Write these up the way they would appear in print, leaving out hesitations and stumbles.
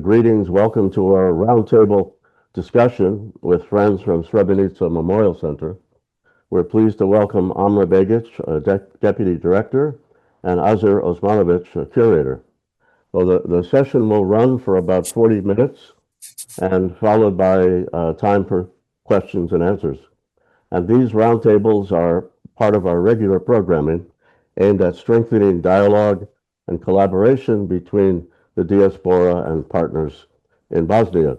Greetings, welcome to our roundtable discussion with friends from Srebrenica Memorial Center. We're pleased to welcome Amra Begić, Deputy Director, and Azir Osmanović, Curator. Well, the session will run for about 40 minutes and followed by time for questions and answers. And these roundtables are part of our regular programming aimed at strengthening dialogue and collaboration between the diaspora and partners in Bosnia.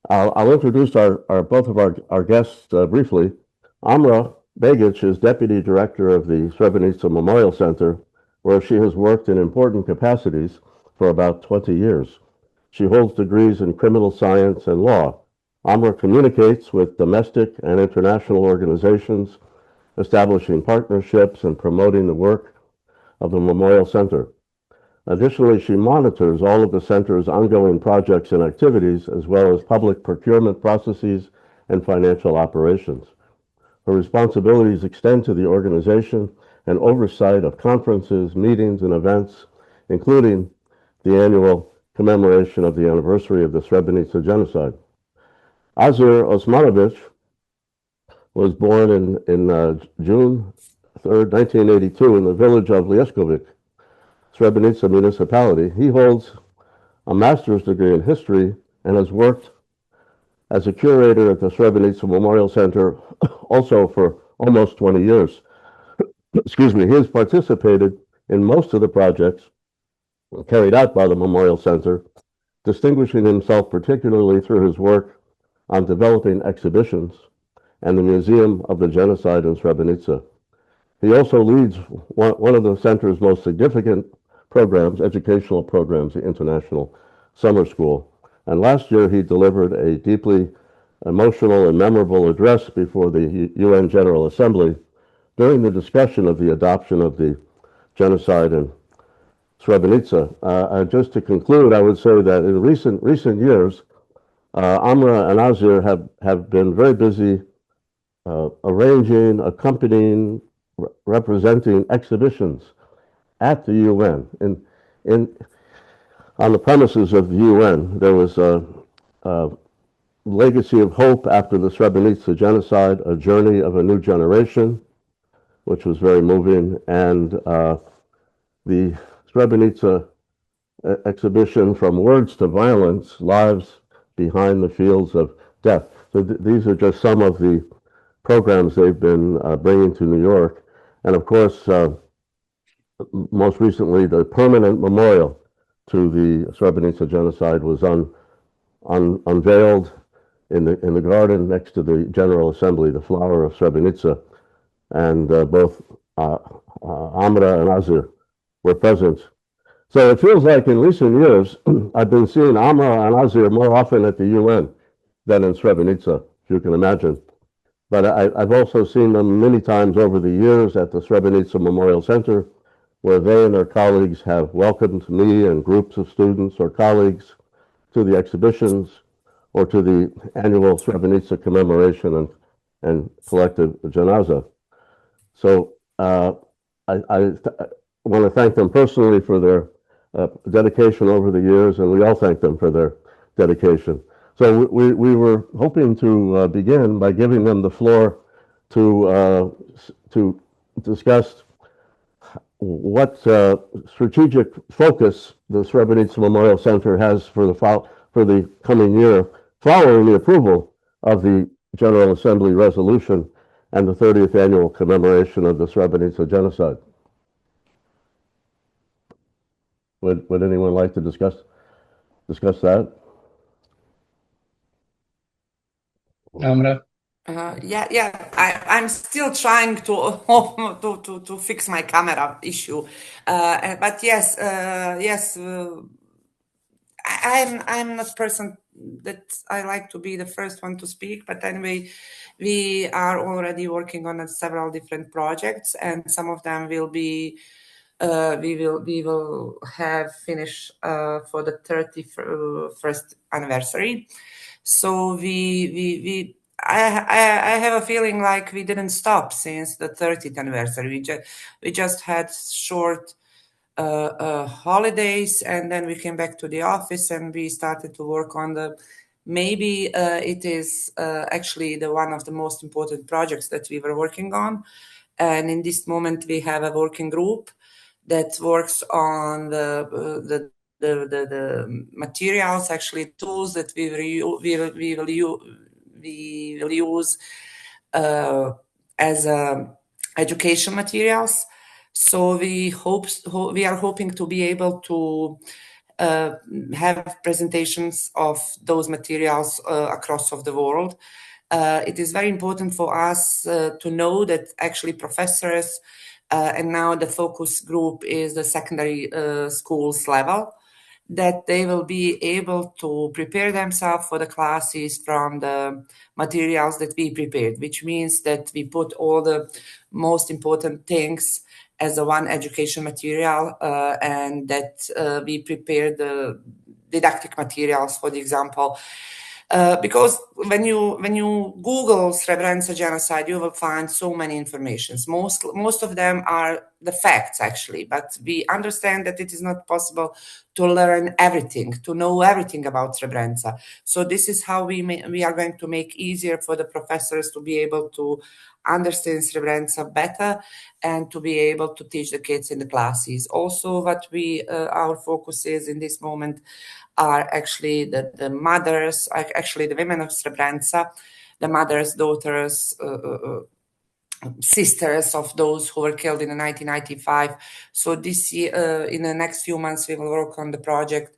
I'll introduce both of our guests briefly. Amra Begić is Deputy Director of the Srebrenica Memorial Center, where she has worked in important capacities for about 20 years. She holds degrees in criminal science and law. Amra communicates with domestic and international organizations, establishing partnerships and promoting the work of the Memorial Center. Additionally, she monitors all of the center's ongoing projects and activities, as well as public procurement processes and financial operations. Her responsibilities extend to the organization and oversight of conferences, meetings, and events, including the annual commemoration of the anniversary of the Srebrenica Genocide. Azir Osmanović was born in June 3rd, 1982, in the village of Begić, Srebrenica municipality. He holds a master's degree in history and has worked as a curator at the Srebrenica Memorial Center also for almost 20 years. Excuse me. He has participated in most of the projects carried out by the Memorial Center, distinguishing himself particularly through his work on developing exhibitions and the Museum of the Genocide in Srebrenica. He also leads one of the center's most significant programs, educational programs, the International Summer School. And last year, he delivered a deeply emotional and memorable address before the UN General Assembly during the discussion of the adoption of the genocide in Srebrenica. Just to conclude, I would say that in recent years, Amra and Azir have been very busy arranging, accompanying, representing exhibitions at the UN. On the premises of the UN, there was a legacy of hope after the Srebrenica genocide, a journey of a new generation, which was very moving, and the Srebrenica exhibition, From Words to Violence, Lives Behind the Fields of Death. So these are just some of the programs they've been bringing to New York. And of course, most recently, the permanent memorial to the Srebrenica genocide was unveiled in the garden next to the General Assembly, the flower of Srebrenica, and both Amra and Azir were present. So it feels like in recent years, I've been seeing Amra and Azir more often at the UN than in Srebrenica, if you can imagine. But I've also seen them many times over the years at the Srebrenica Memorial Center, where they and their colleagues have welcomed me and groups of students or colleagues to the exhibitions or to the annual Srebrenica commemoration and collective janaza. So I want to thank them personally for their dedication over the years, and we all thank them for their dedication. So we were hoping to begin by giving them the floor to discuss what strategic focus the Srebrenica Memorial Center has for the coming year, following the approval of the General Assembly resolution and the 30th annual commemoration of the Srebrenica genocide. Would anyone like to discuss that? Amra? I'm still trying to fix my camera issue, but yes, I'm not a person that I like to be the first one to speak. But anyway, we are already working on several different projects, and some of them will be we will have finished for the 31st anniversary. So I have a feeling like we didn't stop since the 30th anniversary. We just had short holidays, and then we came back to the office and we started to work on the. Maybe it is actually the one of the most important projects that we were working on, and in this moment we have a working group that works on the materials, actually tools that we will use as education materials. So we are hoping to be able to have presentations of those materials across of the world. It is very important for us to know that actually professors, and now the focus group is the secondary schools level, that they will be able to prepare themselves for the classes from the materials that we prepared, which means that we put all the most important things as a one education material, and that we prepare the didactic materials, for the example. Because when you Google Srebrenica genocide, you will find so many informations. Most of them are the facts, actually, but we understand that it is not possible to learn everything, to know everything about Srebrenica. So this is how we are going to make easier for the professors to be able to understand Srebrenica better and to be able to teach the kids in the classes. Also, what our focus is in this moment are actually the mothers, actually the women of Srebrenica, the mothers, daughters, sisters of those who were killed in 1995. So this year, in the next few months, we will work on the project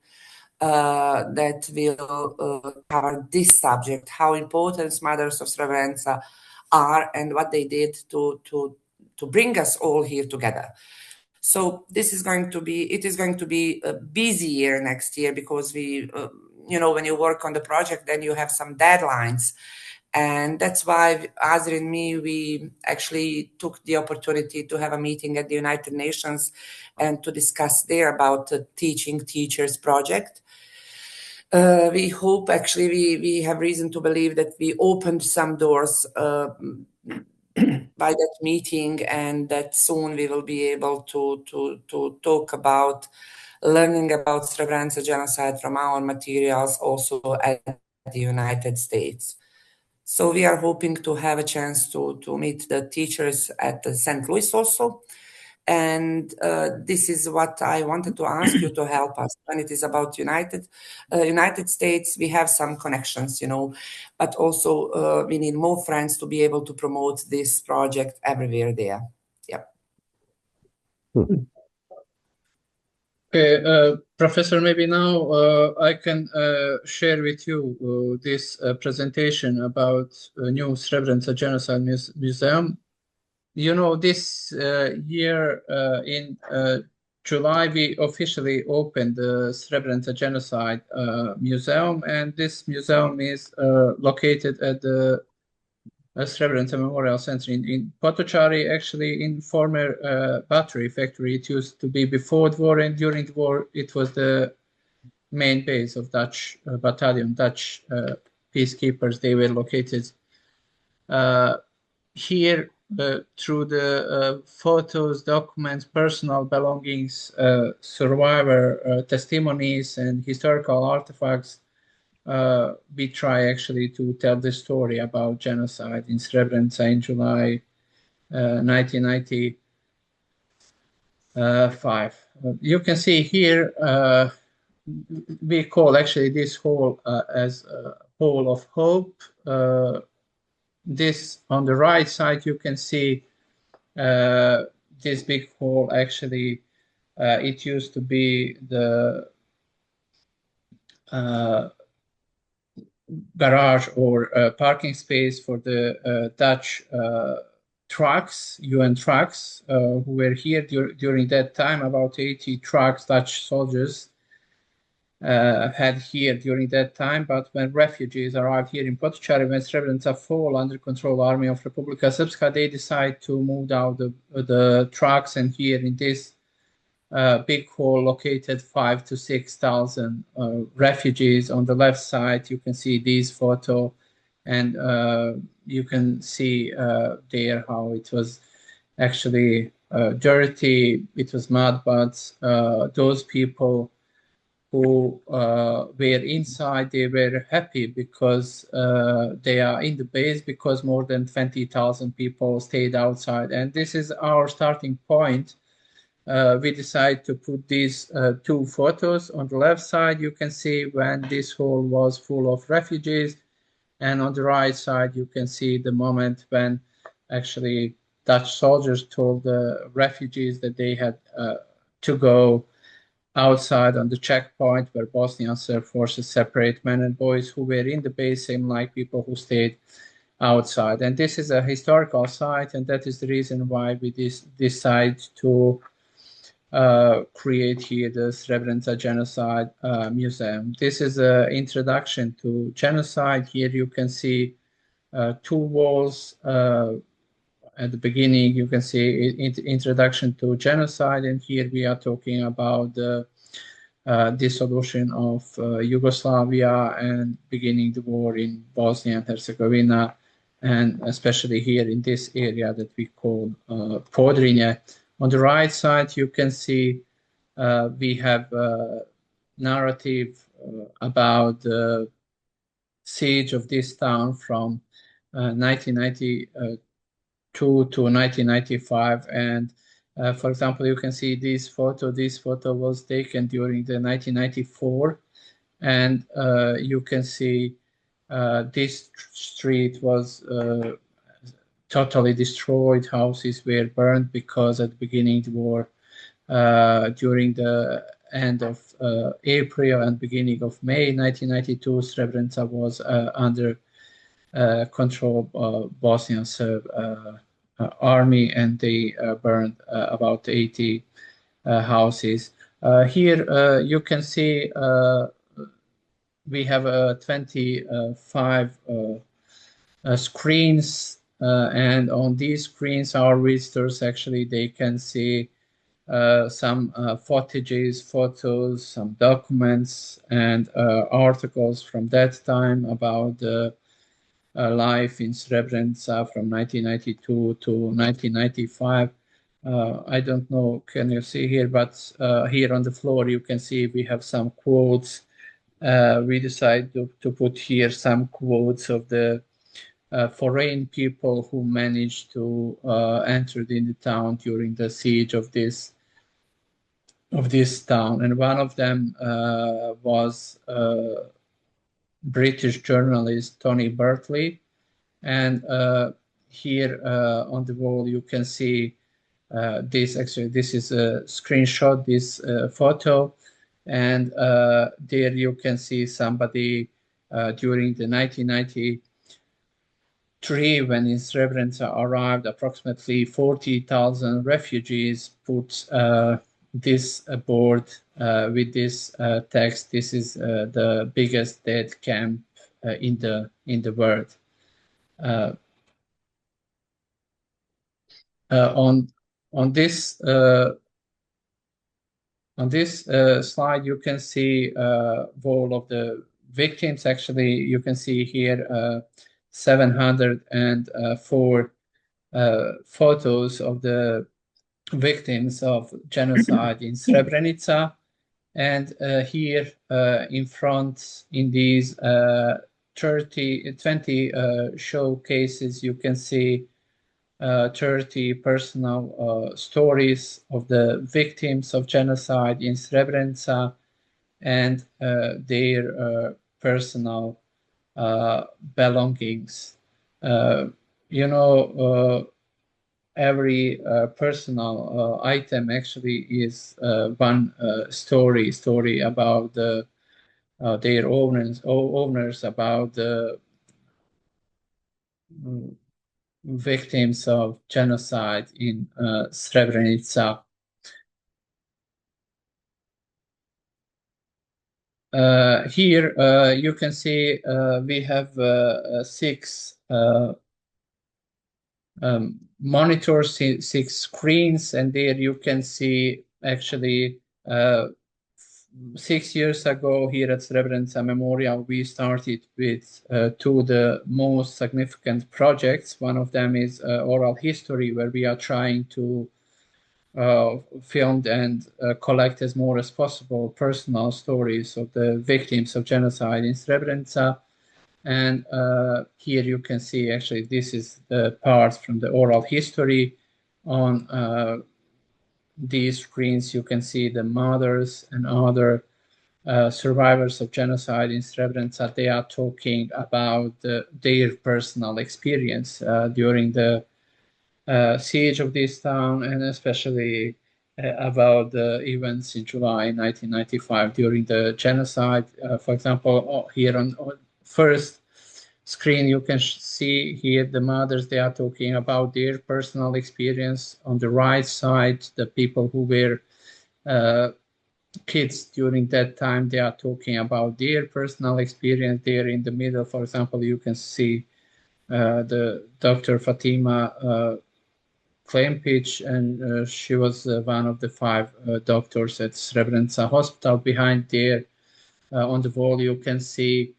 that will cover this subject, how important mothers of Srebrenica are and what they did to bring us all here together. So it is going to be a busy year next year, because when you work on the project, then you have some deadlines. And that's why Azir and me, we actually took the opportunity to have a meeting at the United Nations and to discuss there about the Teaching Teachers project. We hope, actually, we have reason to believe that we opened some doors by that meeting, and that soon we will be able to talk about learning about Srebrenica genocide from our materials also at the United States. So we are hoping to have a chance to meet the teachers at St. Louis also. And this is what I wanted to ask you to help us. When it is about United States, we have some connections, but also we need more friends to be able to promote this project everywhere there. Yeah. Okay, Professor, maybe now I can share with you this presentation about new Srebrenica Genocide Museum. This year in July, we officially opened the Srebrenica Genocide Museum, and this museum is located at the Srebrenica Memorial Center in Potocari, actually in former battery factory. It used to be before the war, and during the war, it was the main base of Dutch battalion, Dutch peacekeepers. They were located here. Through the photos, documents, personal belongings, survivor testimonies, and historical artifacts, we try actually to tell the story about genocide in Srebrenica in July 1995. You can see here, we call actually this hall as a hall of hope. This on the right side, you can see this big hall. Actually, it used to be the garage or parking space for the Dutch trucks, UN trucks, who were here during that time. About 80 trucks, Dutch soldiers, had here during that time. But when refugees arrived here in Potocari, when Srebrenica fall under control Army of Republika Srpska, they decide to move out the trucks, and here in this big hall located 5,000 to 6,000 refugees. On the left side, you can see this photo, and you can see there how it was actually dirty, it was mud, but those people who were inside, they were happy because they are in the base, because more than 20,000 people stayed outside. And this is our starting point. We decided to put these two photos. On the left side, you can see when this hall was full of refugees. And on the right side, you can see the moment when actually Dutch soldiers told the refugees that they had to go outside on the checkpoint where Bosnian Serb forces separate men and boys who were in the base, same like people who stayed outside. And this is a historical site, and that is the reason why we decide to create here the Srebrenica Genocide Museum. This is an introduction to genocide. Here you can see two walls. At the beginning, you can see introduction to genocide, and here we are talking about the dissolution of Yugoslavia and beginning the war in Bosnia and Herzegovina, and especially here in this area that we call Podrinje. On the right side, you can see we have a narrative about the siege of this town from 1992 to 1995. And for example, you can see this photo. This photo was taken during the 1994. And you can see this street was totally destroyed. Houses were burned because at the beginning of the war, during the end of April and beginning of May 1992, Srebrenica was under control of Bosnian Serb army, and they burned about 80 houses. Here you can see we have 25 screens, and on these screens our visitors actually they can see some footages, photos, some documents, and articles from that time about the life in Srebrenica from 1992 to 1995. I don't know, can you see here, but here on the floor you can see we have some quotes. We decided to put here some quotes of the foreign people who managed to enter in the town during the siege of this town. And one of them was British journalist Tony Bertley. And here on the wall you can see this. Actually, this is a screenshot, this photo. And there you can see somebody during the 1993, when in Srebrenica arrived approximately 40,000 refugees, put this board with this text. This is the biggest death camp in the world. On this slide, you can see all of the victims. Actually, you can see here 704 photos of the victims of genocide in Srebrenica. And here in front, in these 20 showcases, you can see 30 personal stories of the victims of genocide in Srebrenica and their personal belongings. Every personal item actually is one story about their owners, about the victims of genocide in Srebrenica. Here you can see we have 6 monitors, 6 screens, and there you can see actually 6 years ago here at Srebrenica Memorial, we started with 2 of the most significant projects. One of them is oral history, where we are trying to filmed and collect as more as possible personal stories of the victims of genocide in Srebrenica. And here you can see, actually, this is the part from the oral history. On these screens, you can see the mothers and other survivors of genocide in Srebrenica. They are talking about their personal experience during the siege of this town, and especially about the events in July 1995 during the genocide. For example, here on first screen, you can see here the mothers. They are talking about their personal experience. On the right side, the people who were kids during that time, they are talking about their personal experience. There in the middle, for example, you can see the Dr. Fatima Klempić, and she was one of the 5 doctors at Srebrenica Hospital. Behind there, on the wall, you can see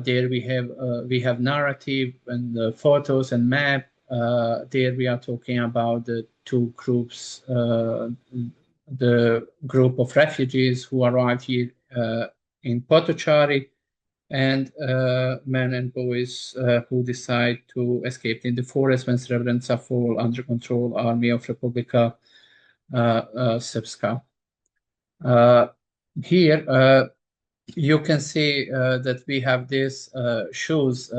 there we have narrative and photos and map. There we are talking about the 2 groups, the group of refugees who arrived here in Potocari, and men and boys who decide to escape in the forest when Srebrenica fall under control army of Republika Srpska. Here you can see that we have this shoes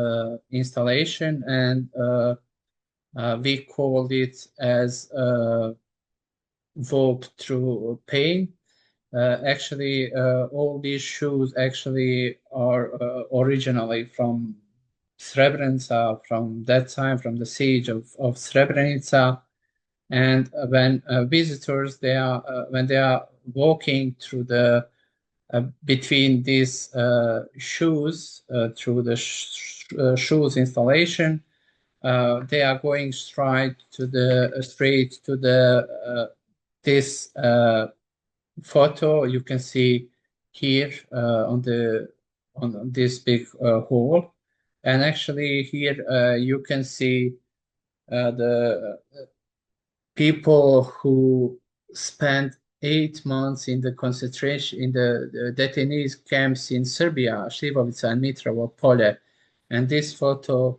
installation, and we called it as Walk Through Pain. Actually, all these shoes actually are originally from Srebrenica, from that time, from the siege of Srebrenica. And when visitors, when they are walking through the between these shoes, through the shoes installation, they are going straight to the this photo you can see here on this big hall. And actually here you can see the people who spent 8 months in the concentration, in the detainees camps in Serbia, Srebrenica and Mitrovo Polje. And this photo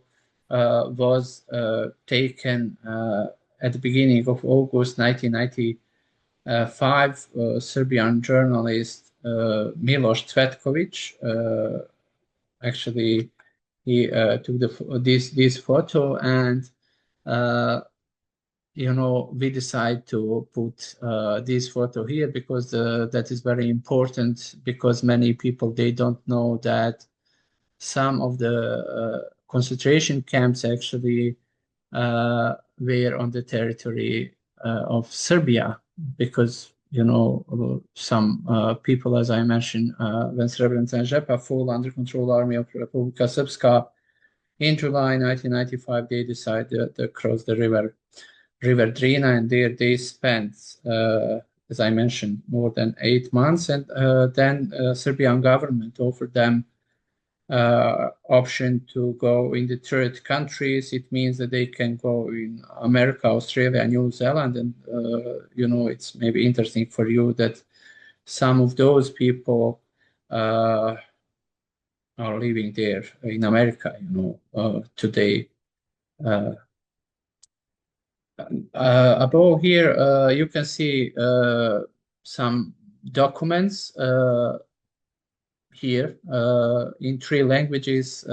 was taken at the beginning of August 1995. Serbian journalist Miloš Cvetković actually he took this photo, and you know, we decided to put this photo here because that is very important, because many people, they don't know that some of the concentration camps actually were on the territory of Serbia, because, you know, some people, as I mentioned, when Srebrenica and Žepa fall under control army of Republika Srpska in July 1995, they decided to cross the river Drina, and there they spent, as I mentioned, more than 8 months. And then Serbian government offered them option to go in the third countries. It means that they can go in America, Australia, New Zealand. And, you know, it's maybe interesting for you that some of those people are living there in America, you know, today. Above here, you can see some documents here in 3 languages,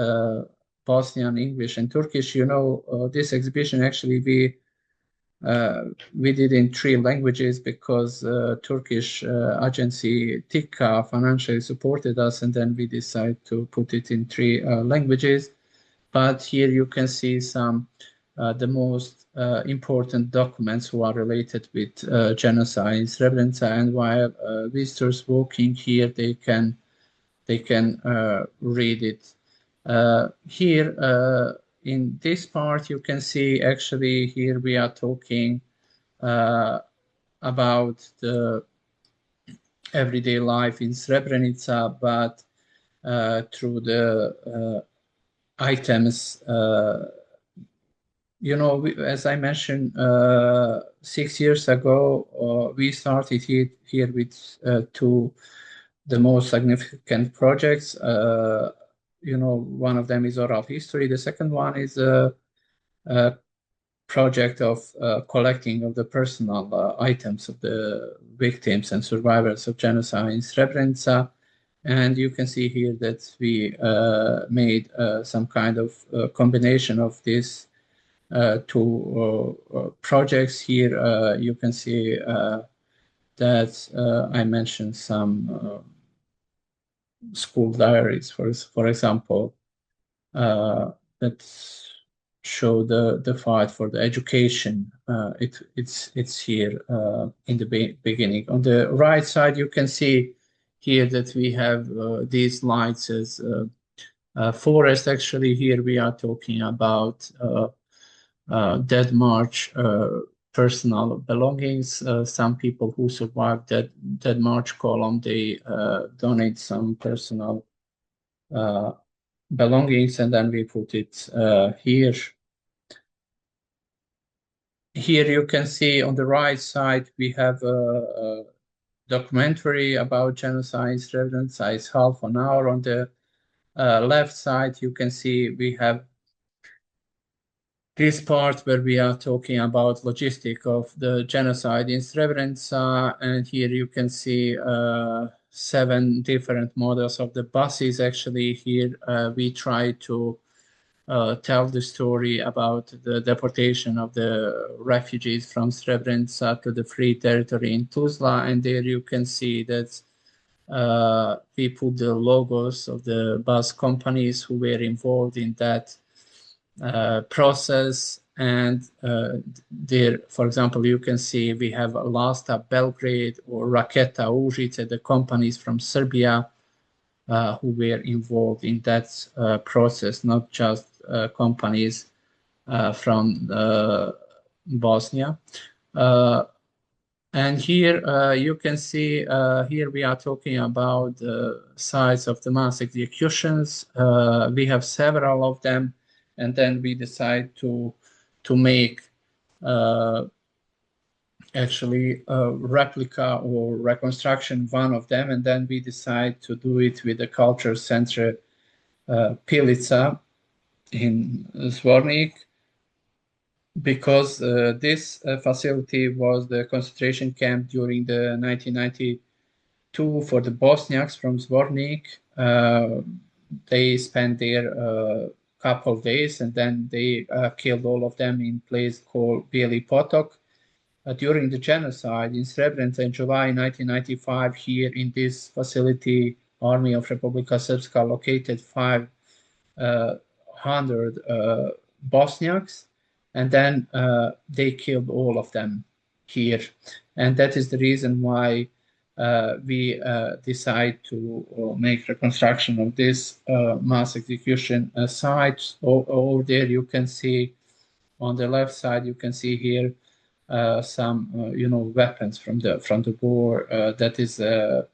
Bosnian, English, and Turkish. You know, this exhibition actually we did in 3 languages because Turkish agency TIKA financially supported us, and then we decided to put it in 3 languages. But here you can see some the most important documents who are related with genocide in Srebrenica, and while visitors walking here, they can read it. Here in this part, you can see actually here we are talking about the everyday life in Srebrenica, but through the items as I mentioned, 6 years ago, we started here with two the most significant projects. One of them is oral history. The second one is a project of collecting of the personal items of the victims and survivors of genocide in Srebrenica. And you can see here that we made some kind of combination of these two projects. Here you can see that I mentioned some school diaries, for example, that show the fight for the education. It's here in the beginning. On the right side, you can see here that we have these lights as forest. Actually, here we are talking about Dead March personal belongings. Some people who survived that Dead March column, they donate some personal belongings, and then we put it here. Here you can see on the right side we have a documentary about genocide in Srebrenica. It's half an hour. On the left side you can see we have this part where we are talking about logistic of the genocide in Srebrenica, and here you can see 7 different models of the buses. Actually, here we try to tell the story about the deportation of the refugees from Srebrenica to the Free Territory in Tuzla, and there you can see that we put the logos of the bus companies who were involved in that process. And there, for example, you can see we have Lasta Belgrade or Raketa Užice, the companies from Serbia who were involved in that process, not just companies from Bosnia. And here you can see, here we are talking about the size of the mass executions. We have several of them, and then we decide to make actually a replica or reconstruction one of them, and then we decide to do it with the culture center Pilica in Zvornik, because this facility was the concentration camp during the 1992 for the Bosniaks from Zvornik. They spent there a couple of days, and then they killed all of them in a place called Bijeli Potok. During the genocide in Srebrenica in July 1995, here in this facility, Army of Republika Srpska located 500 Bosniaks, and then they killed all of them here. And that is the reason why we decide to make reconstruction of this mass execution site. Over there you can see, on the left side, you can see here some weapons from the war. That is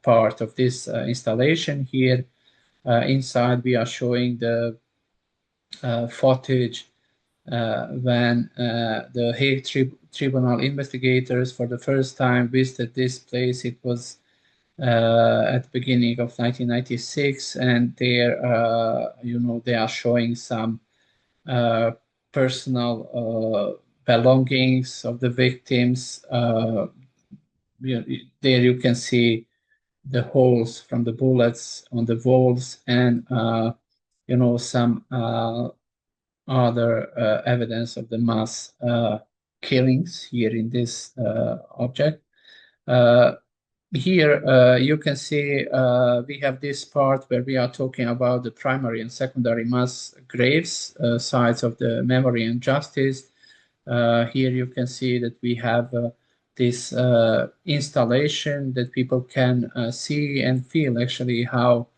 part of this installation here. Inside we are showing the footage when the Hague Tribunal investigators for the first time visited this place. It was at the beginning of 1996, and there they are showing some personal belongings of the victims. There you can see the holes from the bullets on the walls, and some other evidence of the mass killings here in this object. Here you can see we have this part where we are talking about the primary and secondary mass graves, sites of the memory and justice. Here you can see that we have this installation that people can see and feel actually how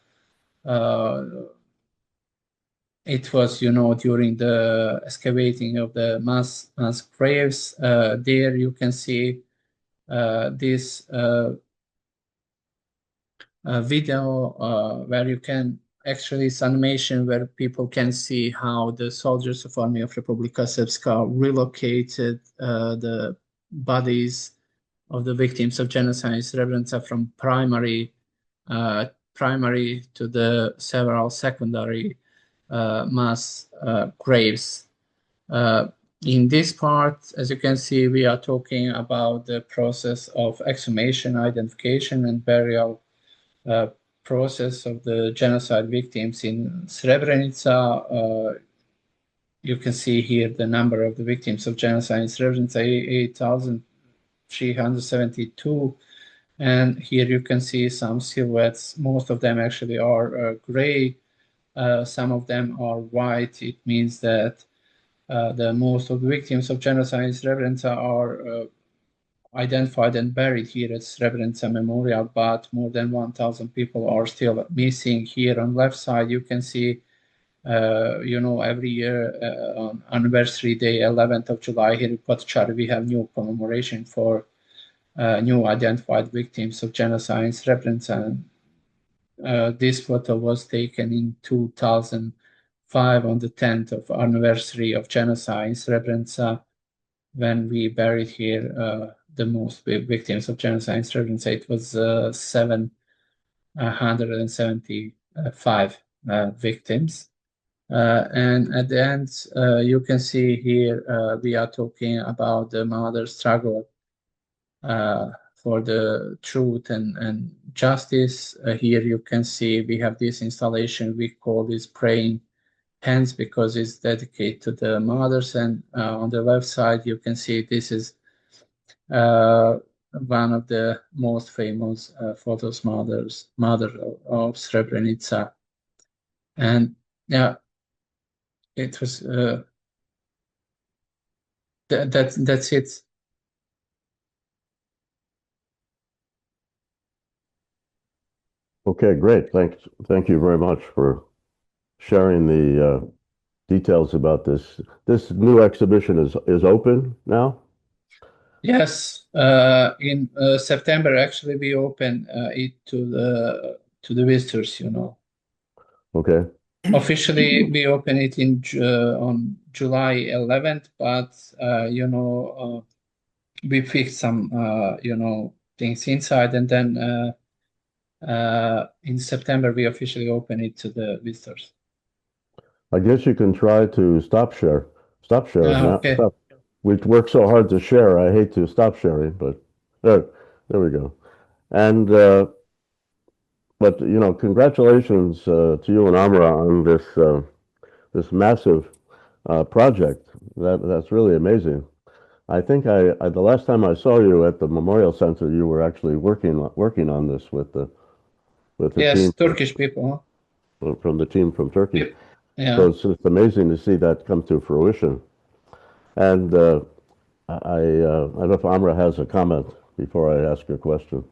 it was, during the excavating of the mass graves. There you can see this video where you can actually it's animation where people can see how the soldiers of Army of Republika Srpska relocated the bodies of the victims of genocide in Srebrenica from primary to the several secondary mass graves. In this part, as you can see, we are talking about the process of exhumation, identification, and burial process of the genocide victims in Srebrenica. You can see here the number of the victims of genocide in Srebrenica, 8,372. And here you can see some silhouettes. Most of them actually are gray. Some of them are white. It means that the most of the victims of genocide in Srebrenica are identified and buried here at Srebrenica Memorial, but more than 1,000 people are still missing. Here on left side, you can see, every year on anniversary day, 11th of July, here in Begić, we have new commemoration for new identified victims of genocide in Srebrenica. This photo was taken in 2005 on the 10th of anniversary of genocide in Srebrenica, when we buried here the most victims of genocide in Srebrenica. It was 775 victims. And at the end, you can see here, we are talking about the mother struggle for the truth and justice. Here you can see we have this installation, we call this praying hands because it's dedicated to the mothers. And on the left side, you can see this is one of the most famous photos, mother of Srebrenica. And yeah, it was that's it. Okay, great. Thank you very much for sharing the details about this. This new exhibition is open now? Yes, in September actually we open it to the visitors. Okay. Officially we open it on July 11th, but we fixed some things inside, and then in September we officially open it to the visitors. I guess you can try to stop share. Stop sharing. Okay. Stop. We work so hard to share. I hate to stop sharing, but there we go. And but congratulations to you and Amra on this massive project. That's really amazing. I think the last time I saw you at the Memorial Center, you were actually working on this with the Yes, team Turkish people. from the team from Turkey. Yeah. So it's amazing to see that come to fruition. And I don't know if Amra has a comment before I ask a question.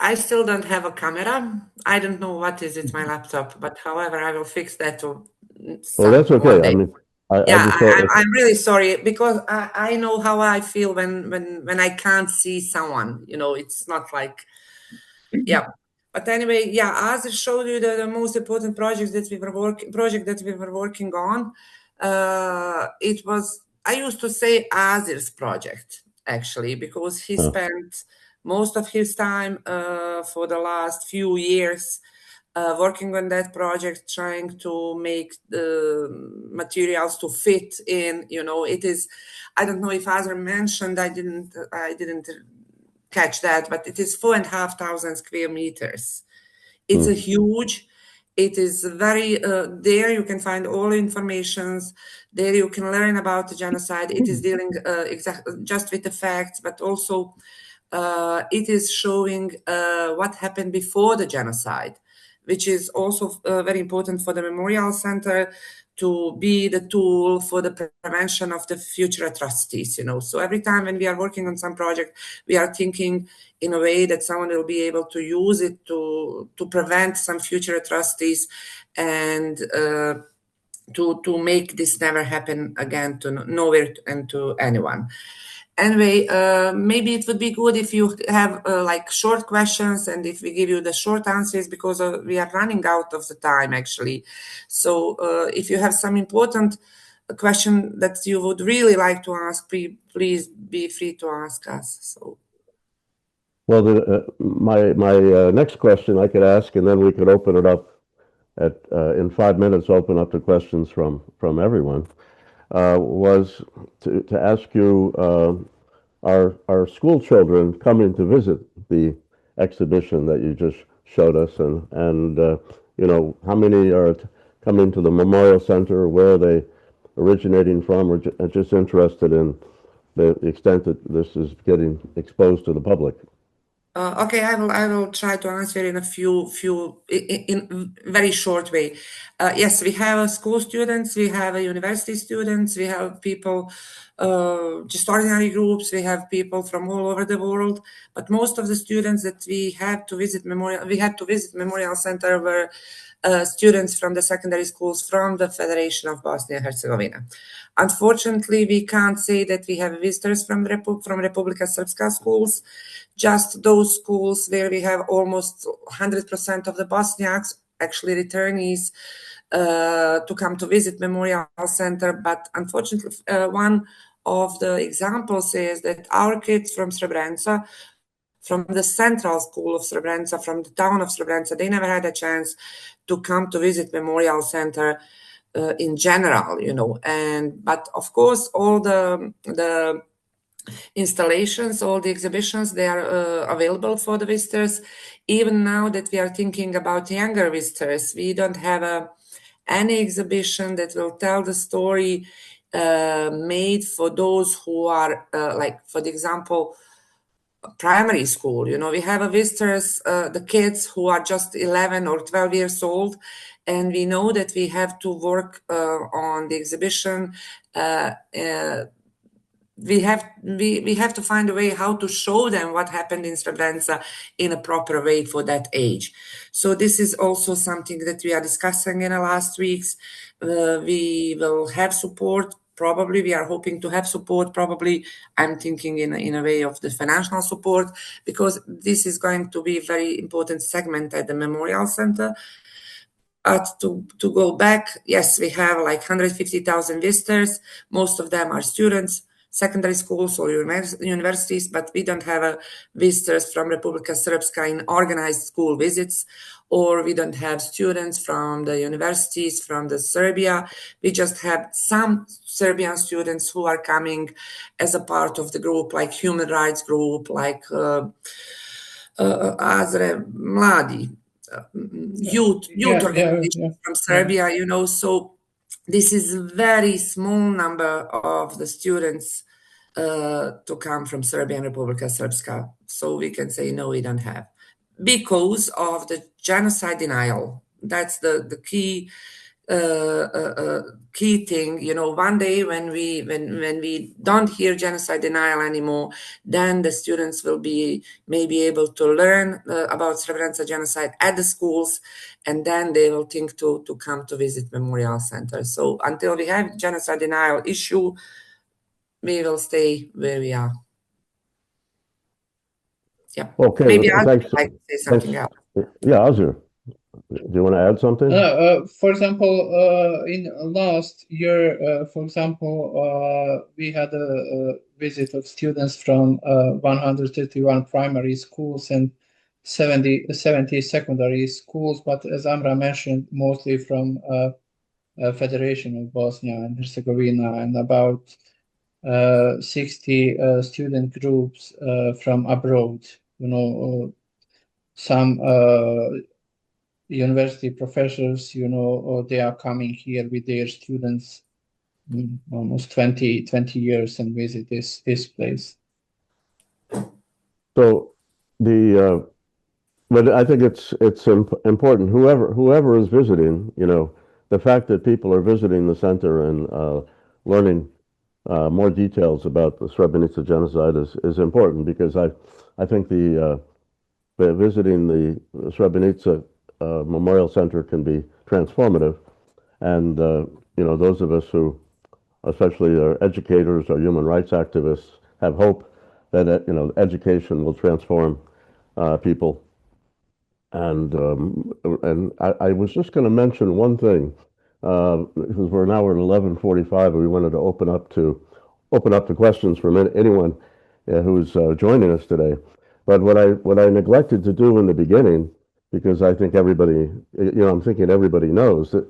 I still don't have a camera. I don't know what is it, my laptop, but however, I will fix that to Oh, that's okay. one day. I mean, I just thought I'm really sorry because I know how I feel when I can't see someone. It's not like, yeah. But anyway, yeah, Azir showed you the most important project that we were working on. I used to say Azir's project actually because he spent most of his time for the last few years working on that project, trying to make the materials to fit in. It is. I don't know if Azir mentioned. I didn't catch that, but it is 4,500 square meters. It's a huge. It is very. There you can find all informations. There you can learn about the genocide. It is dealing just with the facts, but also it is showing what happened before the genocide, which is also very important for the Memorial Center to be the tool for the prevention of the future atrocities. So every time when we are working on some project, we are thinking in a way that someone will be able to use it to prevent some future atrocities and to make this never happen again to nowhere and to anyone. anyway, maybe it would be good if you have like short questions, and if we give you the short answers, because we are running out of the time actually. So if you have some important question that you would really like to ask, please be free to ask us. So. Well, my next question I could ask, and then we could open it up in 5 minutes, open up to questions from everyone, was to ask you, are school children coming to visit the exhibition that you just showed us, and you know, how many are coming to the Memorial Center? Where are they originating from? Or just interested in the extent that this is getting exposed to the public? Okay, I will try to answer in a in very short way. Yes, we have school students, we have university students, we have people, just ordinary groups, we have people from all over the world. But most of the students that we had to visit Memorial Center were students from the secondary schools from the Federation of Bosnia and Herzegovina. Unfortunately, we can't say that we have visitors from Republika Srpska schools, just those schools where we have almost 100% of the Bosniaks, actually returnees, to come to visit Memorial Center. But unfortunately, one of the examples is that our kids from Srebrenica, from the central school of Srebrenica, from the town of Srebrenica, they never had a chance to come to visit Memorial Center in general, you know. But of course, all the installations, all the exhibitions, they are available for the visitors. Even now that we are thinking about younger visitors, we don't have any exhibition that will tell the story made for those who are like, for example, primary school. You know, we have visitors, the kids who are just 11 or 12 years old, and we know that we have to work on the exhibition. We have to find a way how to show them what happened in Srebrenica in a proper way for that age. So this is also something that we are discussing in the last weeks. We will have support. Probably we are hoping to have support. Probably I'm thinking in a way of the financial support, because this is going to be a very important segment at the Memorial Center. But to go back, yes, we have like 150,000 visitors. Most of them are students, secondary schools or universities, but we don't have visitors from Republika Srpska in organized school visits, or we don't have students from the universities from the Serbia. We just have some Serbian students who are coming as a part of the group, like human rights group, like Azir Mladi, youth organization from Serbia, you know. So this is a very small number of the students to come from Serbia and Republika Srpska. So we can say, no, we don't have. Because of the genocide denial. That's the key key thing. You know, one day when we don't hear genocide denial anymore, then the students will be maybe able to learn about Srebrenica genocide at the schools, and then they will think to come to visit Memorial Center. So until we have genocide denial issue, we will stay where we are. Yeah. Okay. Maybe I'd Thanks. like to say something else. Yeah, Azir, do you want to add something? For example, in last year, for example, we had a visit of students from 131 primary schools and 70 secondary schools, but as Amra mentioned, mostly from Federation of Bosnia and Herzegovina, and about 60 student groups from abroad. You know, some university professors, you know, they are coming here with their students almost 20 years and visit this place. So but I think it's important, whoever is visiting, you know, the fact that people are visiting the center and learning more details about the Srebrenica genocide is important, because I think the visiting the Srebrenica Memorial Center can be transformative, and you know, those of us who, especially are educators or human rights activists, have hope that education will transform people. And I was just going to mention one thing because we're now at 11:45, and we wanted to open up to questions from anyone who's joining us today. But what I neglected to do in the beginning, because I think everybody, I'm thinking everybody knows that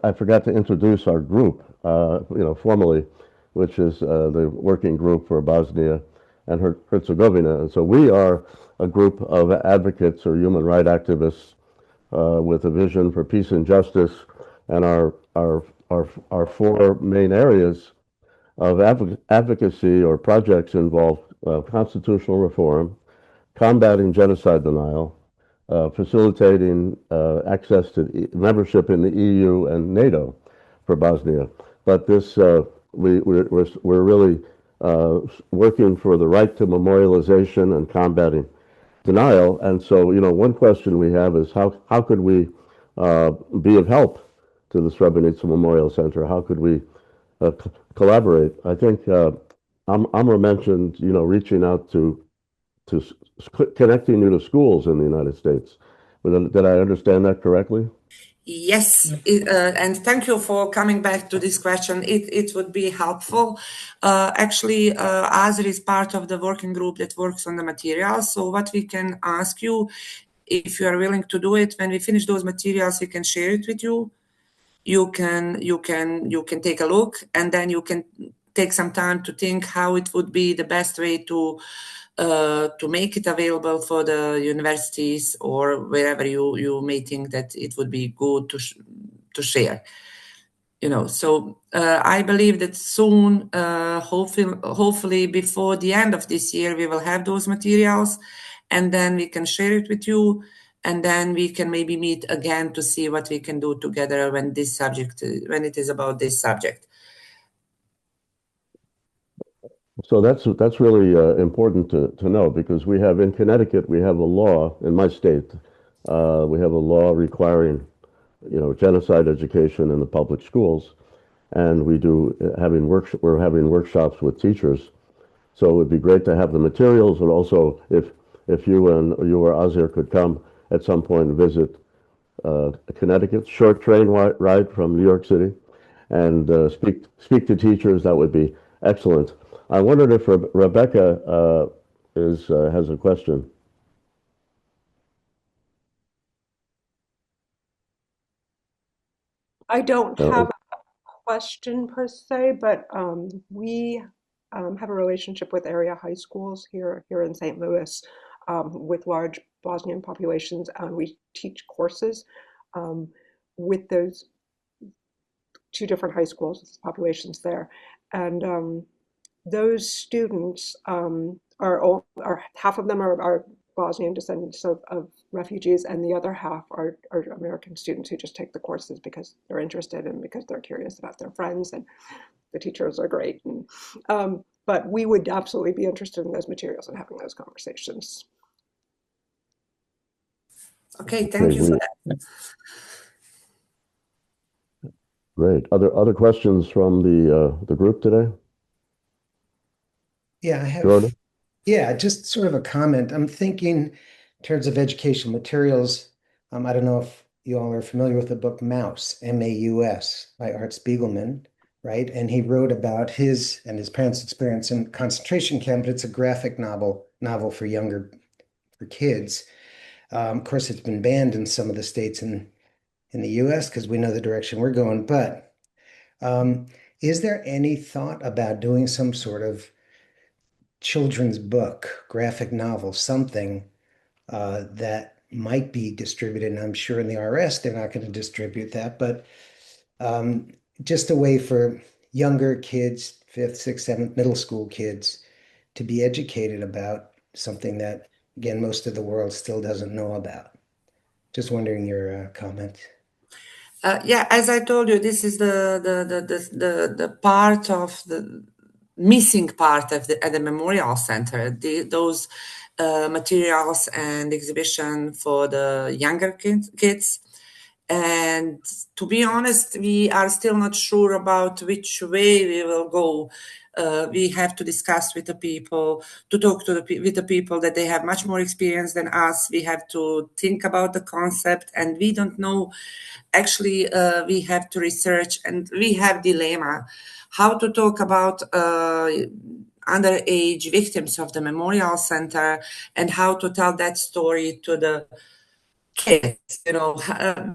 I forgot to introduce our group, formally, which is the Working Group for Bosnia and Herzegovina. And so we are a group of advocates or human rights activists with a vision for peace and justice, and our four main areas of advocacy or projects involve constitutional reform, combating genocide denial, facilitating access to membership in the EU and NATO for Bosnia. But this, we're really working for the right to memorialization and combating denial. And so, one question we have is how could we be of help to the Srebrenica Memorial Center? How could we collaborate? I think Amra mentioned, reaching out to connecting you to schools in the United States. Did I understand that correctly? Yes, and thank you for coming back to this question. It would be helpful. Actually, Azir is part of the working group that works on the materials. So what we can ask you, if you are willing to do it, when we finish those materials, we can share it with you. You can take a look, and then you can take some time to think how it would be the best way to make it available for the universities or wherever you may think that it would be good to share. So I believe that soon, hopefully before the end of this year, we will have those materials, and then we can share it with you, and then we can maybe meet again to see what we can do together when it is about this subject. So that's really important to know, because we have in Connecticut, we have a law in my state. We have a law requiring, genocide education in the public schools, and we're having workshops with teachers. So it would be great to have the materials, and also if you or Azir could come at some point and visit Connecticut, short train ride from New York City, and speak to teachers, that would be excellent. I wondered if Rebecca has a question. I don't have a question per se, but we have a relationship with area high schools here in St. Louis with large Bosnian populations, and we teach courses with those two different high schools with populations there, and those students are half of them are Bosnian descendants of refugees, and the other half are American students who just take the courses because they're interested and because they're curious about their friends, and the teachers are great. But we would absolutely be interested in those materials and having those conversations. Okay, thank you for that. Great. Other questions from the group today? Yeah, I have. Jordan? Yeah, just sort of a comment. I'm thinking in terms of educational materials. I don't know if you all are familiar with the book Maus, M-A-U-S, by Art Spiegelman, right? And he wrote about his and his parents' experience in concentration camp, but it's a graphic novel for kids. Of course, it's been banned in some of the states in the US because we know the direction we're going. But is there any thought about doing some sort of children's book, graphic novel, something that might be distributed? And I'm sure in the RS they're not going to distribute that, but just a way for younger kids, 5th, 6th, 7th, middle school kids, to be educated about something that, again, most of the world still doesn't know about. Just wondering your comment. Yeah, as I told you, this is the part of the missing part of at the Memorial Center. Those materials and exhibition for the younger kids, And to be honest, we are still not sure about which way we will go. We have to discuss with the people, to talk to with the people that they have much more experience than us. We have to think about the concept, and we don't know. Actually, we have to research, and we have dilemma how to talk about underage victims of the memorial center and how to tell that story to the kids.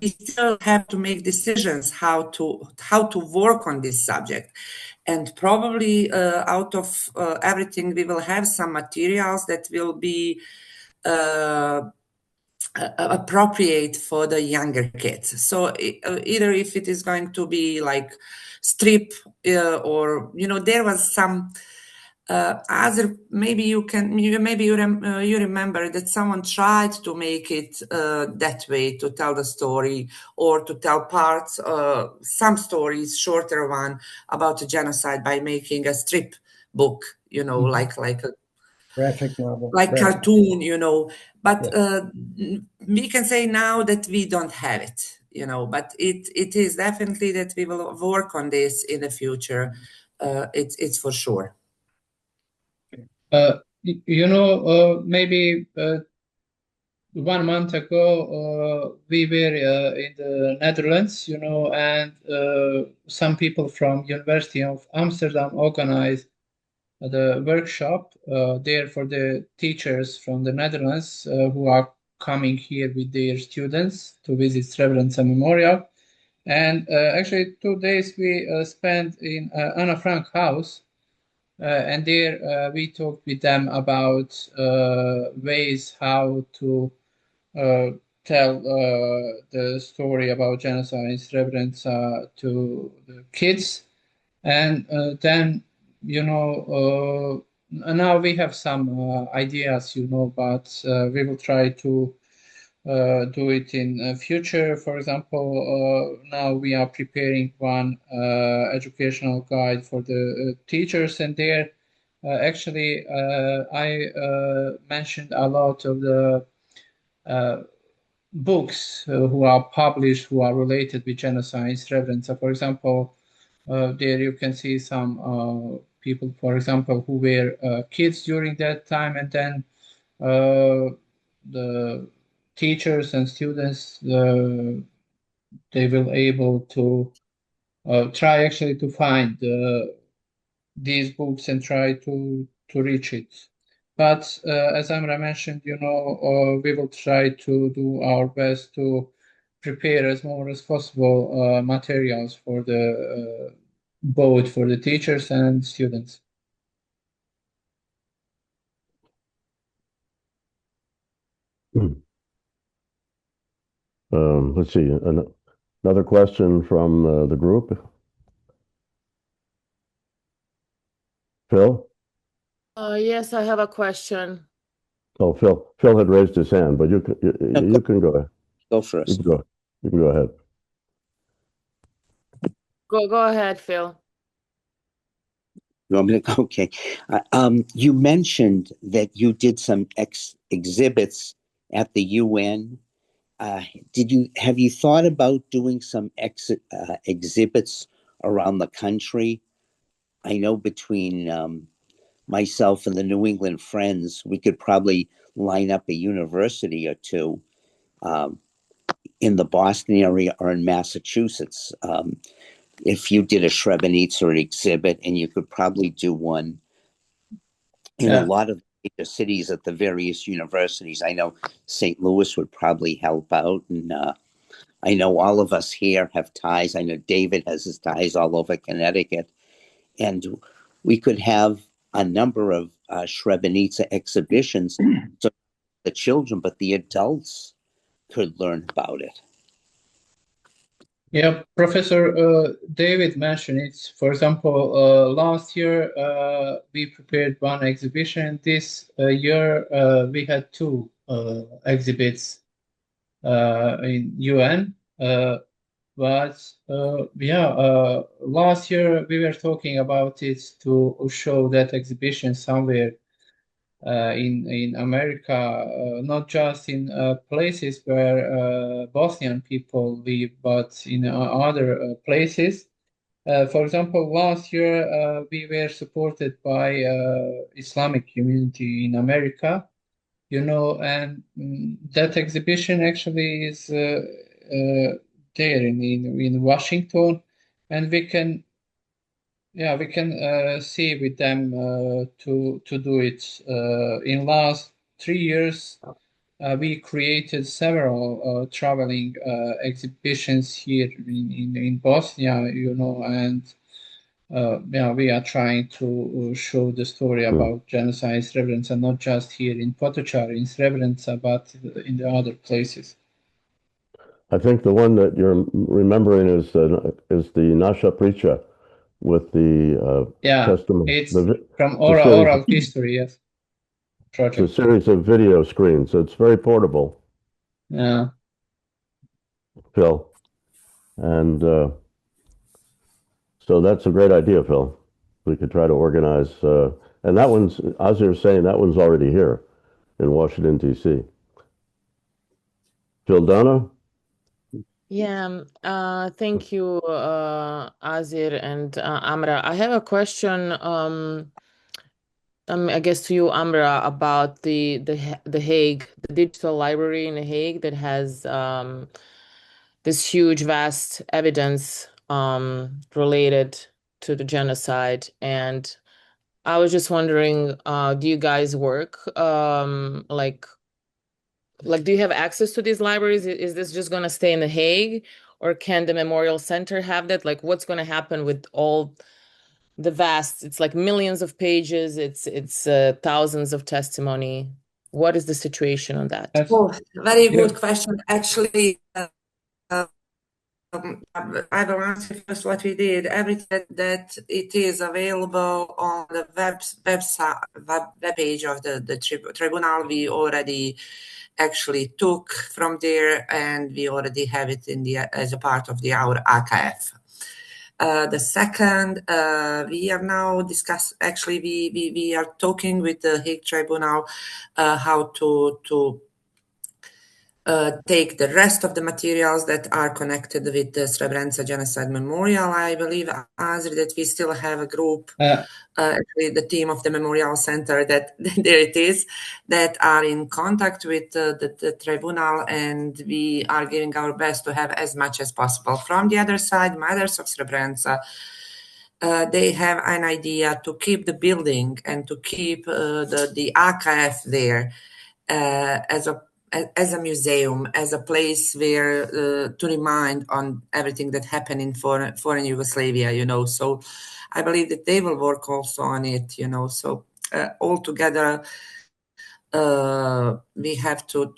We still have to make decisions how to work on this subject, and probably out of everything we will have some materials that will be appropriate for the younger kids. So either if it is going to be like strip or there was some other, maybe you remember that someone tried to make it that way, to tell the story or to tell parts, some stories, shorter one about the genocide, by making a strip book, like a Graphic novel. like Graphic. cartoon. But Yeah. we can say now that we don't have it, but it is definitely that we will work on this in the future. It's for sure. Maybe 1 month ago, we were in the Netherlands, and some people from University of Amsterdam organized the workshop there for the teachers from the Netherlands who are coming here with their students to visit Srebrenica Memorial. And actually 2 days we spent in Anna Frank house. And there we talked with them about ways how to tell the story about genocide in Srebrenica to the kids. And then, now we have some ideas, but we will try to do it in future. For example, now we are preparing one educational guide for the teachers, and there actually I mentioned a lot of the books who are published, who are related with genocide in Srebrenica. For example, there you can see some people, for example, who were kids during that time, and then the teachers and students, they will able to try actually to find these books and try to reach it. But as Amra mentioned, we will try to do our best to prepare as more as possible materials for the both for the teachers and students. Let's see, another question from the group. Phil? Yes, I have a question. Oh, Phil had raised his hand, but you can go ahead. Go first. You can go ahead. Go ahead, Phil. You want me to go? Okay. You mentioned that you did some exhibits at the UN. Have you thought about doing some exhibits around the country? I know between myself and the New England Friends, we could probably line up a university or two in the Boston area or in Massachusetts. If you did a Srebrenica exhibit, and you could probably do one in a lot of major cities at the various universities. I know St. Louis would probably help out, and I know all of us here have ties. I know David has his ties all over Connecticut, and we could have a number of Srebrenica exhibitions so the children, but the adults could learn about it. Yeah, Professor David mentioned it. For example, last year we prepared one exhibition. This year we had two exhibits in UN. But last year we were talking about it to show that exhibition somewhere in America, not just in places where Bosnian people live, but in other places. For example, last year we were supported by Islamic community in America, and that exhibition actually is there in Washington, and we can see with them to do it. In last 3 years, we created several traveling exhibitions here in Bosnia, and we are trying to show the story about genocide in Srebrenica, not just here in Potocari, in Srebrenica, but in the other places. I think the one that you're remembering is the Nasha Priča with the testimony. It's the, from it's a series oral of- history, yes, It's a project. series of video screens, so it's very portable, Yeah. Phil. And so that's a great idea, Phil. We could try to organize, and that one's, Azir's saying that one's already here in Washington, D.C. Phil Donna? Yeah, thank you, Azir and Amra. I have a question, I guess to you, Amra, about the Hague, the digital library in The Hague that has this huge, vast evidence related to the genocide. And I was just wondering, do you guys work like do you have access to these libraries? Is this just going to stay in The Hague, or can the Memorial Center have that? Like, what's going to happen with all the vast, it's like millions of pages, it's thousands of testimony. What is the situation on that? Oh, very Yeah. good question. Actually, I will answer first what we did. Everything that it is available on the web page of the tribunal, we already actually took from there, and we already have it as a part of our archive. The second, we are now actually we are talking with the Hague Tribunal how to take the rest of the materials that are connected with the Srebrenica Genocide Memorial. I believe, Azir, that we still have a group, actually the team of the Memorial Center, that there it is, that are in contact with the tribunal, and we are giving our best to have as much as possible. From the other side, Mothers of Srebrenica, they have an idea to keep the building and to keep the archive there as a museum, as a place where to remind on everything that happened in foreign Yugoslavia, So I believe that they will work also on it, So all together, we have to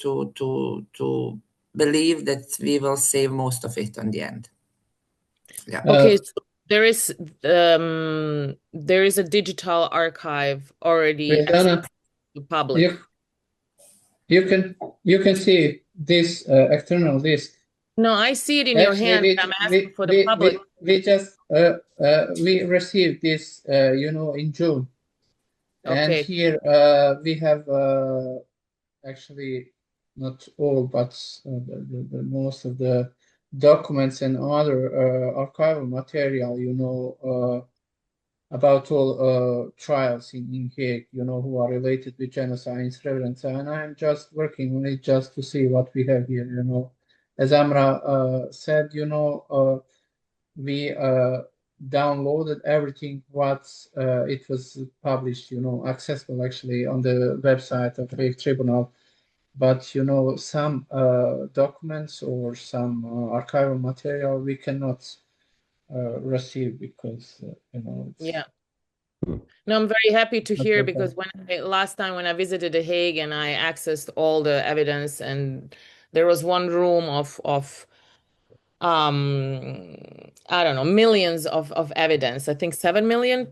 believe that we will save most of it on the end. Yeah. Okay, so there is a digital archive already accessible to the public. You can see this external list. No, I see it in your hand. I'm asking for the public. We received this, in June, and Okay. here we have actually not all, but the most of the documents and other archival material, about all trials in Hague, who are related with genocide in Srebrenica, and I'm just working on it just to see what we have here, As Amra said, we downloaded everything what it was published, accessible actually on the website of Hague Tribunal. But, some documents or some archival material we cannot receive because, Yeah. No, I'm very happy to hear, because last time when I visited The Hague and I accessed all the evidence, and there was one room of I don't know, millions of evidence. I think 7 million.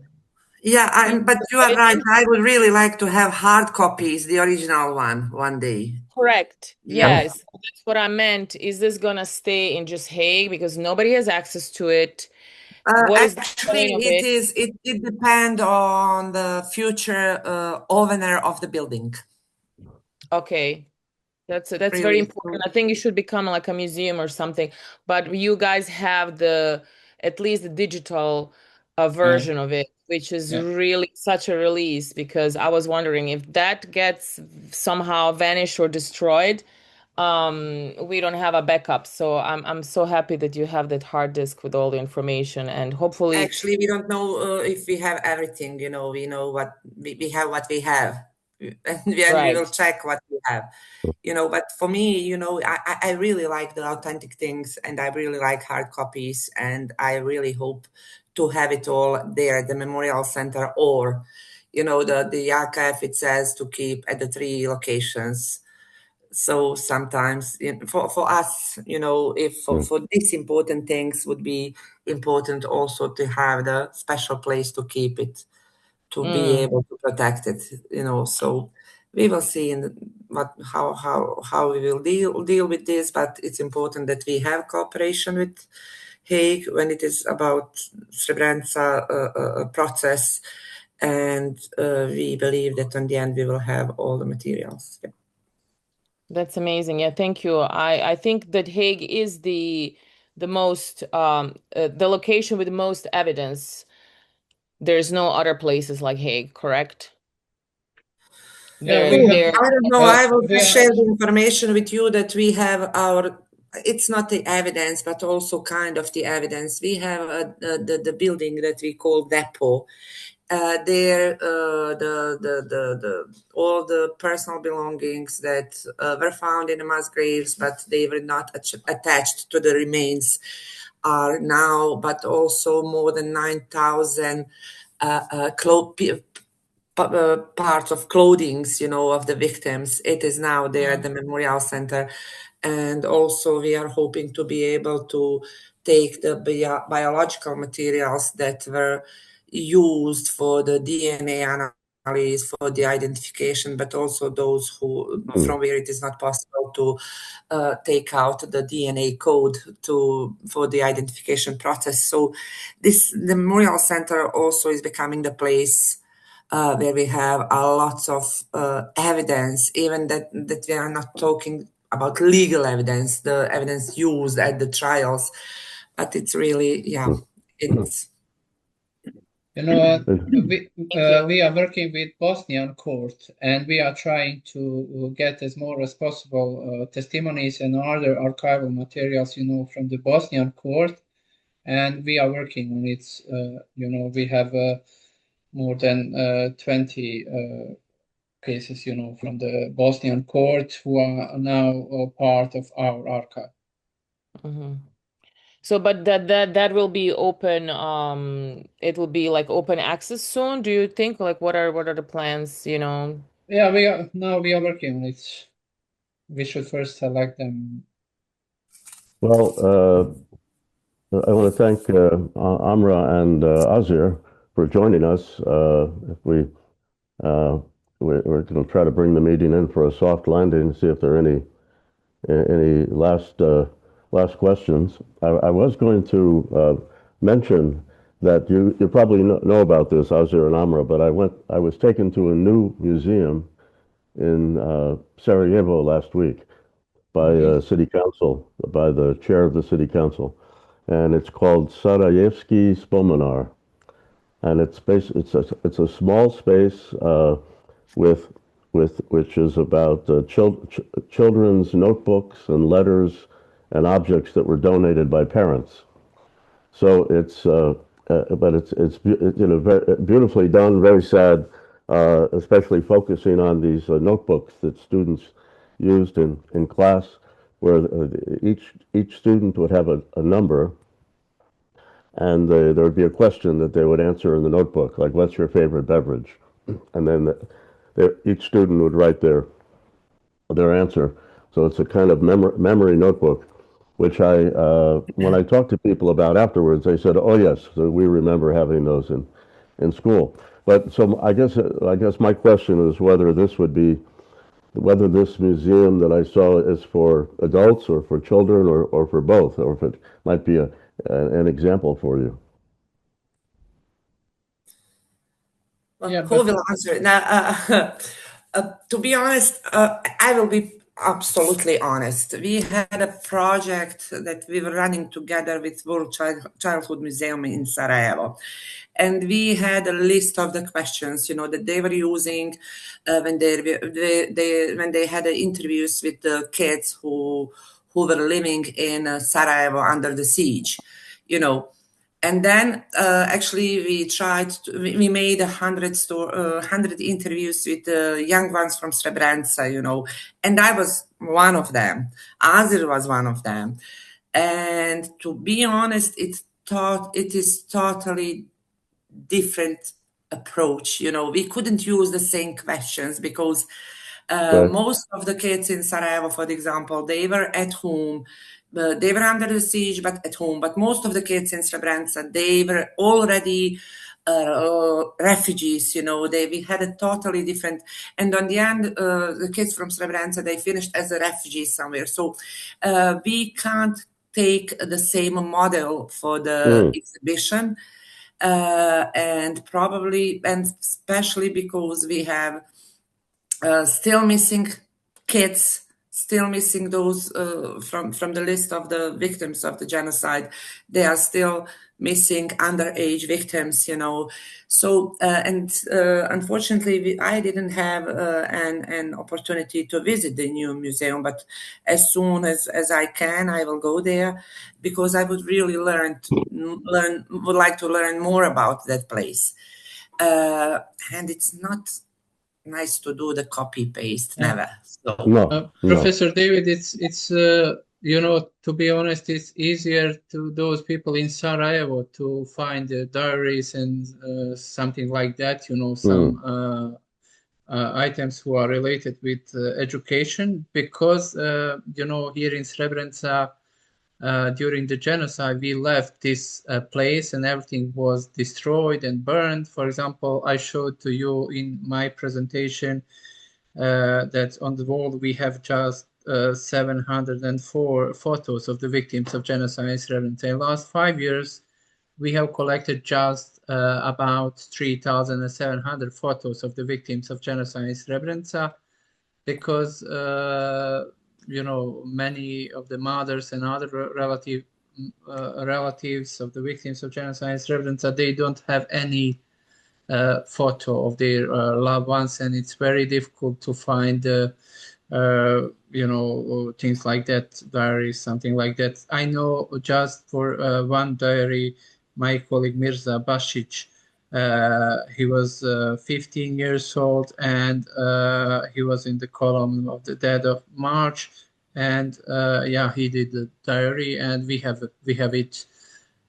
Yeah, but you are right. I would really like to have hard copies, the original one day. Correct. Yeah. Yes, that's what I meant. Is this gonna stay in just Hague because nobody has access to it? What is the Actually, point of it? it depends on the future owner of the building. Okay. That's very Really. important. I think it should become like a museum or something. But you guys have at least the digital version of it, which is Yeah. really such a release, because I was wondering if that gets somehow vanished or destroyed, we don't have a backup. So I'm so happy that you have that hard disk with all the information, and hopefully Actually, we don't know if we have everything. We know what we have, what we have, and we will right. check what we have. But for me, I really like the authentic things, and I really like hard copies, and I really hope to have it all there at the Memorial Center, or the archive. It says to keep at the 3 locations. So sometimes for us, if for these important things would be important also to have the special place to keep it, to be able to protect it, so we will see how we will deal with this, but it's important that we have cooperation with Hague when it is about Srebrenica process, and we believe that in the end we will have all the materials. Yeah. That's amazing. Yeah, thank you. I think that Hague is the most the location with the most evidence. There's no other places like Hague, correct? Yeah, I don't know. I will we share the information with you that we have it's not the evidence, but also kind of the evidence. We have the building that we call depot. There, all the personal belongings that were found in the mass graves, but they were not attached to the remains, are now, but also more than 9,000 parts of clothing, of the victims. It is now there at the Memorial Center. And also we are hoping to be able to take the biological materials that were used for the DNA analysis, for the identification, but also those who from where it is not possible to take out the DNA code for the identification process. So the Memorial Center also is becoming the place where we have a lot of evidence, even that we are not talking about legal evidence, the evidence used at the trials, but it's really, it's. We are working with Bosnian court, and we are trying to get as more as possible testimonies and other archival materials, from the Bosnian court, and we are working on it. We have more than 20 cases, from the Bosnian court who are now part of our archive. So, but that will be open. It will be like open access soon. Do you think? Like, what are the plans? Yeah, we are working on it. We should first select them. Well, I want to thank Amra and Azir for joining us. We're going to try to bring the meeting in for a soft landing and see if there are any last questions. I was going to mention that you probably know about this, Azir and Amra, but I was taken to a new museum in Sarajevo last week by city council, by the chair of the city council, and it's called Sarajevski Spomenar, and it's a small space which is about children's notebooks and letters and objects that were donated by parents. So but it's very beautifully done, very sad, especially focusing on these notebooks that students used in class, where each student would have a number, and there would be a question that they would answer in the notebook, like, what's your favorite beverage? And then each student would write their answer. So it's a kind of memory notebook, which when I talked to people about afterwards, they said, oh yes, so we remember having those in school. But so I guess my question is whether this museum that I saw is for adults or for children or for both, or if it might be an example for you. Well, Yeah, who will answer it? Now, to be honest, I will be absolutely honest. We had a project that we were running together with World Childhood Museum in Sarajevo. And we had a list of the questions, that they were using when they had interviews with the kids who were living in Sarajevo under the siege, And then actually we made 100 interviews with the young ones from Srebrenica, and I was one of them. Azir was one of them. And to be honest, it is totally different approach. We couldn't use the same questions because most of the kids in Sarajevo, for example, they were at home. They were under the siege, but at home. But most of the kids in Srebrenica, they were already refugees. We had a totally different. And on the end, the kids from Srebrenica, they finished as a refugee somewhere. So we can't take the same model for the exhibition. And especially because we have still missing kids, still missing those from the list of the victims of the genocide. They are still missing underage victims, So, unfortunately, I didn't have an opportunity to visit the new museum, but as soon as I can, I will go there because I would really would like to learn more about that place. And it's not nice to do the copy paste, never. So No. Professor David, it's to be honest, it's easier to those people in Sarajevo to find the diaries and something like that, some items who are related with education, because here in Srebrenica during the genocide we left this place and everything was destroyed and burned. For example, I showed to you in my presentation that on the wall we have just 704 photos of the victims of genocide in Srebrenica. In the last 5 years, we have collected just about 3,700 photos of the victims of genocide in Srebrenica, because many of the mothers and other relatives of the victims of genocide in Srebrenica, they don't have any photo of their loved ones, and it's very difficult to find things like that, diaries, something like that. I know just for one diary, my colleague Mirza Begić, he was 15 years old, and he was in the column of the dead of March, and he did the diary, and we have it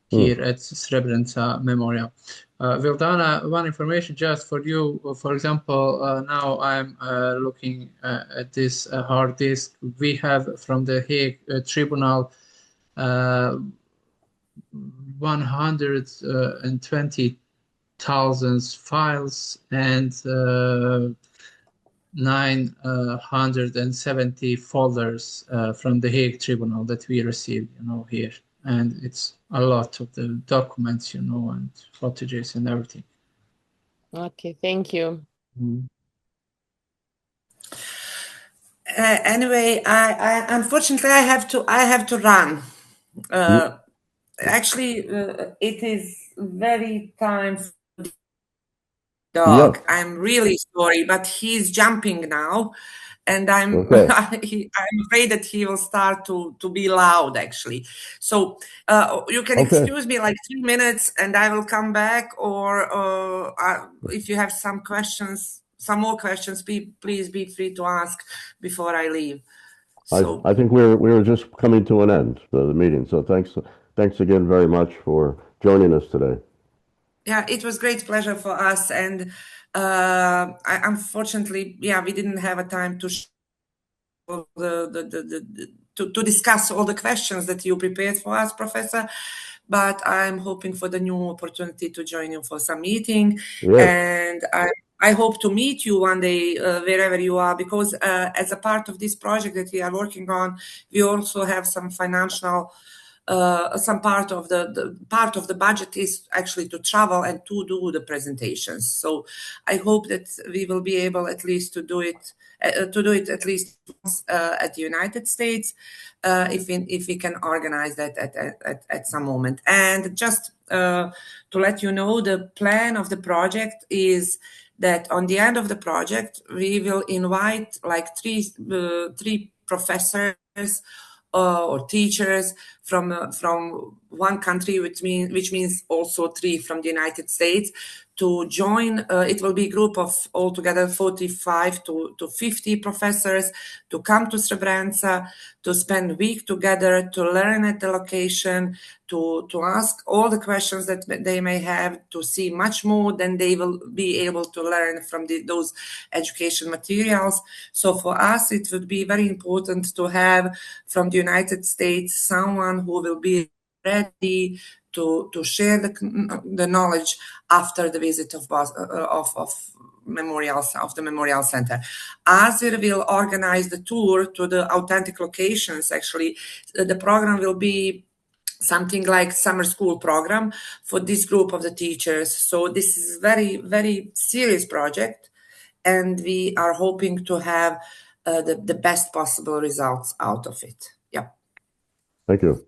here at Srebrenica Memorial. Vildana, one information just for you. For example, now I'm looking at this hard disk. We have from the Hague Tribunal 120,000 files and 970 folders from the Hague Tribunal that we received, here. And it's a lot of the documents, and footages and everything. Okay, thank you. Anyway, I unfortunately I have to run. Actually, it is very time for the dog. Yep. I'm really sorry, but he's jumping now. And I'm Okay. I'm afraid that he will start to be loud, actually. So you can Okay. excuse me like 3 minutes, and I will come back. Or if you have some more questions, please be free to ask before I leave. So I think we were just coming to an end of the meeting. So thanks again very much for joining us today. yeah, it was great pleasure for us, and unfortunately, we didn't have a time to to discuss all the questions that you prepared for us, Professor. But I'm hoping for the new opportunity to join you for some meeting, and I hope to meet you one day wherever you are, because as a part of this project that we are working on, we also have some financial some part of the budget is actually to travel and to do the presentations. So I hope that we will be able at least to do it at least once at the United States, if we can organize that at some moment. And just to let you know, the plan of the project is that on the end of the project, we will invite like three professors or teachers from one country, which means also 3 from the United States, to join. It will be a group of altogether 45 to 50 professors to come to Srebrenica, to spend a week together, to learn at the location, to ask all the questions that they may have, to see much more than they will be able to learn from those education materials. So for us, it would be very important to have from the United States someone who will be ready to share the knowledge after the visit of the Memorial Center. Azir will organize the tour to the authentic locations. Actually, the program will be something like summer school program for this group of the teachers. So this is very, very serious project, and we are hoping to have the best possible results out of it. Yeah. Thank you.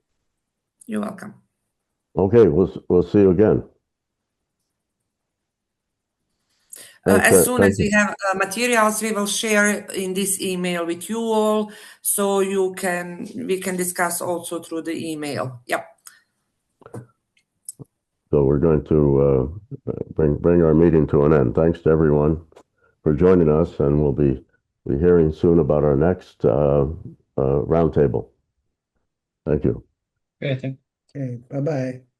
You're welcome. Okay, we'll see you again. As soon as we have materials, we will share in this email with you all, so we can discuss also through the email. Yep. So we're going to bring our meeting to an end. Thanks to everyone for joining us, and we'll be hearing soon about our next roundtable. Thank you. Okay, thank you. Okay, bye-bye.